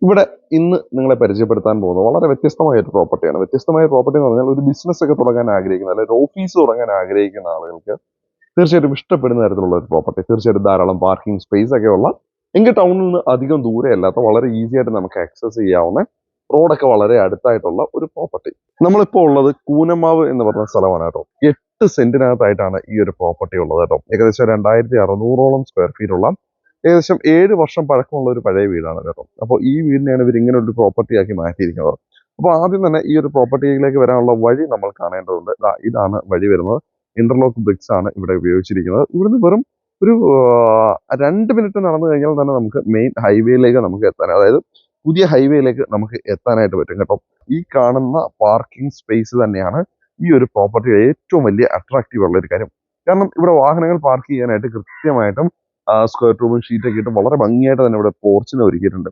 ഇവിടെ ഇന്ന് നിങ്ങളെ പരിചയപ്പെടുത്താൻ പോകുന്നത് വളരെ വ്യത്യസ്തമായ ഒരു പ്രോപ്പർട്ടിയാണ്. വ്യത്യസ്തമായ പ്രോപ്പർട്ടി എന്ന് പറഞ്ഞാൽ ഒരു ബിസിനസ് ഒക്കെ തുടങ്ങാൻ ആഗ്രഹിക്കുന്ന അല്ലെങ്കിൽ ഒരു ഓഫീസ് തുടങ്ങാൻ ആഗ്രഹിക്കുന്ന ആളുകൾക്ക് തീർച്ചയായിട്ടും ഇഷ്ടപ്പെടുന്ന തരത്തിലുള്ള ഒരു പ്രോപ്പർട്ടി. തീർച്ചയായിട്ടും ധാരാളം പാർക്കിംഗ് സ്പേസ് ഒക്കെ ഉള്ള, എങ്കിൽ ടൗണിൽ നിന്ന് അധികം ദൂരെ അല്ലാത്ത, വളരെ ഈസി ആയിട്ട് നമുക്ക് ആക്സസ് ചെയ്യാവുന്ന, റോഡൊക്കെ വളരെ അടുത്തായിട്ടുള്ള ഒരു പ്രോപ്പർട്ടി. നമ്മളിപ്പോൾ ഉള്ളത് കൂനമാവ് എന്ന് പറഞ്ഞ സ്ഥലമാണ് കേട്ടോ. 8 സെന്റിനകത്തായിട്ടാണ് ഈ ഒരു പ്രോപ്പർട്ടി ഉള്ളത് കേട്ടോ. ഏകദേശം 2600ഓളം സ്ക്വയർ ഫീറ്റ് ഉള്ള, ഏകദേശം 7 വർഷം പഴക്കമുള്ള ഒരു പഴയ വീടാണ് കേട്ടോ. അപ്പോൾ ഈ വീടിനെയാണ് ഇവർ ഇങ്ങനെ ഒരു പ്രോപ്പർട്ടി ആക്കി മാറ്റിയിരിക്കുന്നത്. അപ്പോൾ ആദ്യം തന്നെ ഈ ഒരു പ്രോപ്പർട്ടിയിലേക്ക് വരാനുള്ള വഴി നമ്മൾ കാണേണ്ടതുണ്ട്. ഇതാണ് വഴി വരുന്നത്. ഇന്റർലോക്ക് ബ്രിക്സ് ആണ് ഇവിടെ ഉപയോഗിച്ചിരിക്കുന്നത്. ഇവിടുന്ന് വെറും ഒരു 2 മിനിറ്റ് നടന്നു കഴിഞ്ഞാൽ തന്നെ നമുക്ക് മെയിൻ ഹൈവേയിലേക്ക് നമുക്ക് എത്താൻ, അതായത് പുതിയ ഹൈവേയിലേക്ക് നമുക്ക് എത്താനായിട്ട് പറ്റും കേട്ടോ. ഈ കാണുന്ന പാർക്കിംഗ് സ്പേസ് തന്നെയാണ് ഈ ഒരു പ്രോപ്പർട്ടിയുടെ ഏറ്റവും വലിയ അട്രാക്റ്റീവ് ഉള്ള ഒരു കാര്യം. കാരണം ഇവിടെ വാഹനങ്ങൾ പാർക്ക് ചെയ്യാനായിട്ട് കൃത്യമായിട്ടും സ്ക്വയർ ട്യൂബും ഷീറ്റൊക്കെ ഇട്ട് വളരെ ഭംഗിയായിട്ട് തന്നെ ഇവിടെ പോർച്ചിനെ ഒരുക്കിയിട്ടുണ്ട്.